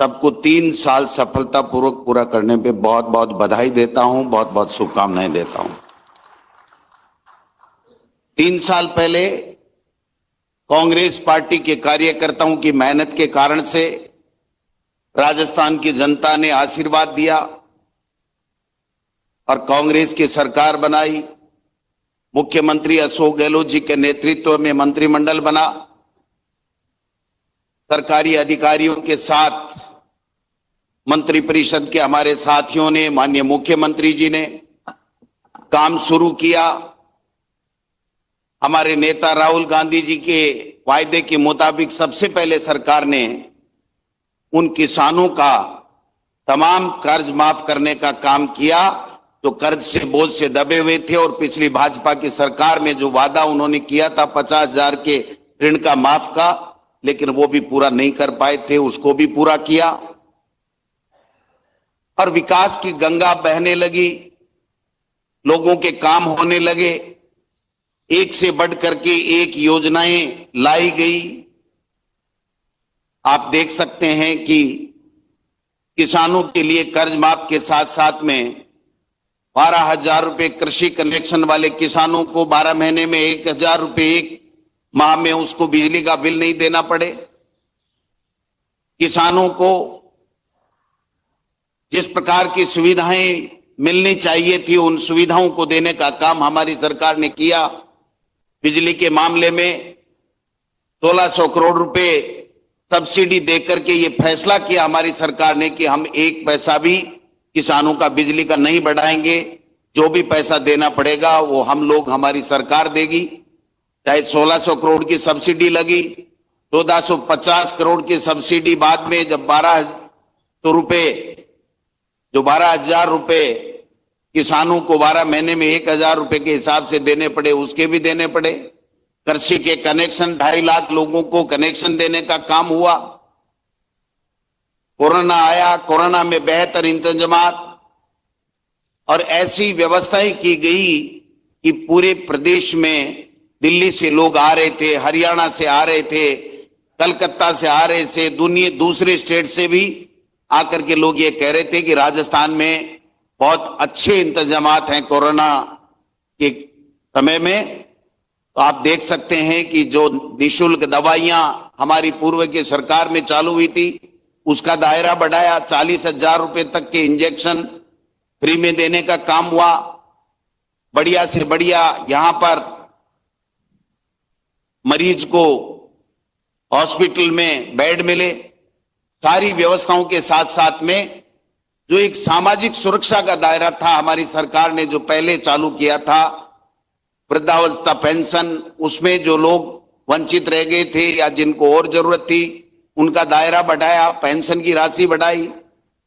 सबको 3 साल सफलतापूर्वक पूरा करने पे बहुत बहुत बधाई देता हूं, बहुत बहुत शुभकामनाएं देता हूं। 3 साल पहले कांग्रेस पार्टी के कार्यकर्ताओं की मेहनत के कारण से राजस्थान की जनता ने आशीर्वाद दिया और कांग्रेस की सरकार बनाई। मुख्यमंत्री अशोक गहलोत जी के नेतृत्व में मंत्रिमंडल बना। सरकारी अधिकारियों के साथ मंत्रिपरिषद के हमारे साथियों ने, माननीय मुख्यमंत्री जी ने काम शुरू किया। हमारे नेता राहुल गांधी जी के वायदे के मुताबिक सबसे पहले सरकार ने उन किसानों का तमाम कर्ज माफ करने का काम किया जो कर्ज से बोझ से दबे हुए थे। और पिछली भाजपा की सरकार में जो वादा उन्होंने किया था 50,000 के ऋण का माफ का, लेकिन वो भी पूरा नहीं कर पाए थे, उसको भी पूरा किया। और विकास की गंगा बहने लगी, लोगों के काम होने लगे, एक से बढ़ करके एक योजनाएं लाई गई। आप देख सकते हैं कि किसानों के लिए कर्ज माफ के साथ साथ में 12,000 रुपए कृषि कनेक्शन वाले किसानों को 12 महीने में 1,000 रुपए एक माह में उसको बिजली का बिल नहीं देना पड़े। किसानों को जिस प्रकार की सुविधाएं मिलनी चाहिए थी उन सुविधाओं को देने का काम हमारी सरकार ने किया। बिजली के मामले में 1600 करोड़ रुपए सब्सिडी देकर के ये फैसला किया हमारी सरकार ने कि हम एक पैसा भी किसानों का बिजली का नहीं बढ़ाएंगे। जो भी पैसा देना पड़ेगा वो हम लोग, हमारी सरकार देगी। चाहे 1600 करोड़ की सब्सिडी लगी, 1450 करोड़ की सब्सिडी बाद में जब 12,000 रुपए किसानों को 12 महीने में 1,000 रुपए के हिसाब से देने पड़े, उसके भी देने पड़े। कृषि के कनेक्शन 2.5 लाख लोगों को कनेक्शन देने का काम हुआ। कोरोना आया, कोरोना में बेहतर इंतजामात और ऐसी व्यवस्थाएं की गई कि पूरे प्रदेश में दिल्ली से लोग आ रहे थे, हरियाणा से आ रहे थे, कलकत्ता से आ रहे थे, दूसरे स्टेट से भी आकर के लोग ये कह रहे थे कि राजस्थान में बहुत अच्छे इंतजामात हैं कोरोना के समय में। तो आप देख सकते हैं कि जो निःशुल्क दवाइयां हमारी पूर्व की सरकार में चालू हुई थी उसका दायरा बढ़ाया, 40,000 रुपए तक के इंजेक्शन फ्री में देने का काम हुआ। बढ़िया से बढ़िया यहां पर मरीज को हॉस्पिटल में बेड मिले। सारी व्यवस्थाओं के साथ साथ में जो एक सामाजिक सुरक्षा का दायरा था हमारी सरकार ने जो पहले चालू किया था, वृद्धावस्था पेंशन, उसमें जो लोग वंचित रह गए थे या जिनको और जरूरत थी उनका दायरा बढ़ाया, पेंशन की राशि बढ़ाई,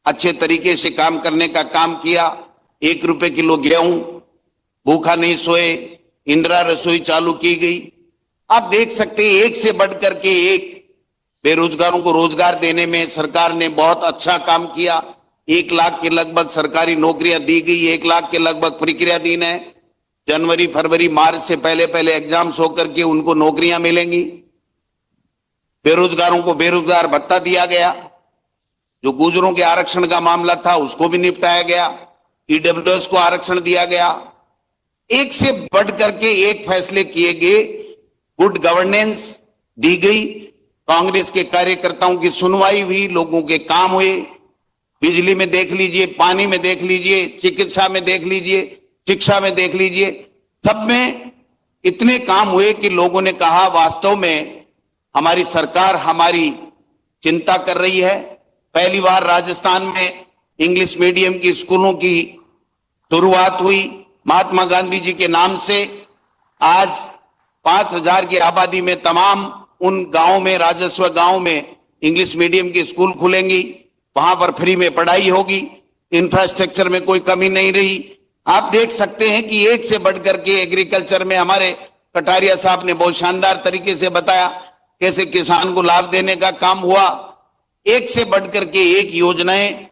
अच्छे तरीके से काम करने का काम किया। 1 रुपए किलो गेहूं, भूखा नहीं सोए, इंदिरा रसोई चालू की गई। आप देख सकते हैं एक से बढ़कर के एक बेरोजगारों को रोजगार देने में सरकार ने बहुत अच्छा काम किया। 1 लाख के लगभग सरकारी नौकरियां दी गई, 1 लाख के लगभग प्रक्रियाधीन है। जनवरी, फरवरी, मार्च से पहले एग्जाम्स होकर के उनको नौकरियां मिलेंगी। बेरोजगारों को बेरोजगार भत्ता दिया गया। जो गुजरों के आरक्षण का मामला था उसको भी निपटाया गया। ईडब्ल्यूएस को आरक्षण दिया गया। एक से बढ़ करके एक फैसले किए गए। गुड गवर्नेंस दी गई। कांग्रेस के कार्यकर्ताओं की सुनवाई हुई, लोगों के काम हुए। बिजली में देख लीजिए, पानी में देख लीजिए, चिकित्सा में देख लीजिए, शिक्षा में देख लीजिए, सब में इतने काम हुए कि लोगों ने कहा वास्तव में हमारी सरकार हमारी चिंता कर रही है। पहली बार राजस्थान में इंग्लिश मीडियम की स्कूलों की शुरुआत हुई महात्मा गांधी जी के नाम से। आज 5,000 की आबादी में तमाम उन गांवों में, राजस्व गांव में इंग्लिश मीडियम की स्कूल खुलेंगी। वहां पर फ्री में पढ़ाई होगी। इंफ्रास्ट्रक्चर में कोई कमी नहीं रही। आप देख सकते हैं कि एक से बढ़कर के एग्रीकल्चर में हमारे कटारिया साहब ने बहुत शानदार तरीके से बताया कैसे किसान को लाभ देने का काम हुआ। एक से बढ़कर के एक योजनाएं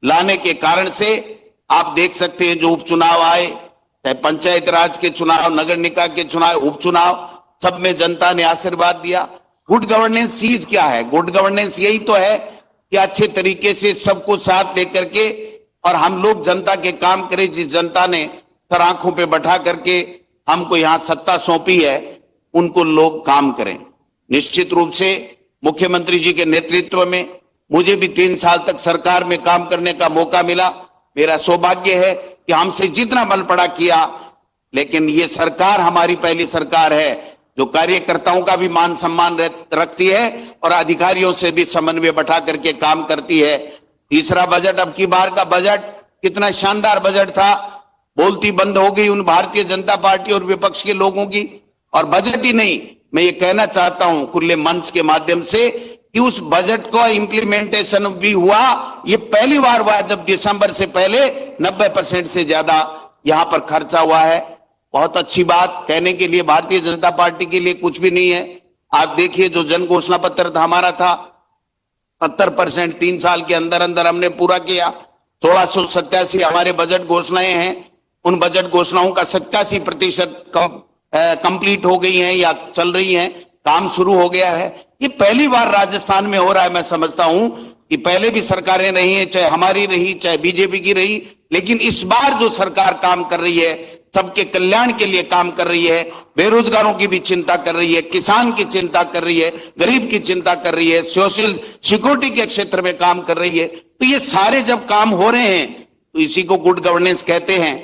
लाने के कारण से आप देख सकते हैं जो उपचुनाव आए, चाहे पंचायत राज के चुनाव, नगर निकाय के चुनाव, उपचुनाव, सब में जनता ने आशीर्वाद दिया। गुड गवर्नेंस चीज क्या है? गुड गवर्नेंस यही तो है कि अच्छे तरीके से सबको साथ लेकर के और हम लोग जनता के काम करें। जिस जनता ने सर आंखों पे बैठा करके हमको यहां सत्ता सौंपी है, उनको लोग काम करें। निश्चित रूप से मुख्यमंत्री जी के नेतृत्व में मुझे भी 3 साल तक सरकार में काम करने का मौका मिला। मेरा सौभाग्य है कि हमसे जितना बल पड़ा किया, लेकिन ये सरकार हमारी पहली सरकार है जो कार्यकर्ताओं का भी मान सम्मान रखती है और अधिकारियों से भी समन्वय बैठा करके काम करती है। तीसरा बजट, अब की बार का बजट कितना शानदार बजट था। बोलती बंद हो गई उन भारतीय जनता पार्टी और विपक्ष के लोगों की। और बजट ही नहीं, मैं ये कहना चाहता हूं खुले मंच के माध्यम से कि उस बजट को इम्प्लीमेंटेशन भी हुआ। ये पहली बार हुआ जब दिसंबर से पहले 90% से ज्यादा यहां पर खर्चा हुआ है। बहुत अच्छी बात, कहने के लिए भारतीय जनता पार्टी के लिए कुछ भी नहीं है। आप देखिए जो जन घोषणा पत्र था हमारा था 70% 3 साल के अंदर अंदर हमने पूरा किया। 1687 हमारे बजट घोषणाएं हैं, उन बजट घोषणाओं का 87% कंप्लीट हो गई हैं या चल रही हैं, काम शुरू हो गया है। ये पहली बार राजस्थान में हो रहा है। मैं समझता हूं कि पहले भी सरकारें रही हैं, चाहे हमारी रही चाहे बीजेपी की रही, लेकिन इस बार जो सरकार काम कर रही है सबके कल्याण के लिए काम कर रही है। बेरोजगारों की भी चिंता कर रही है, किसान की चिंता कर रही है, गरीब की चिंता कर रही है, सोशल सिक्योरिटी के क्षेत्र में काम कर रही है। तो ये सारे जब काम हो रहे हैं तो इसी को गुड गवर्नेंस कहते हैं।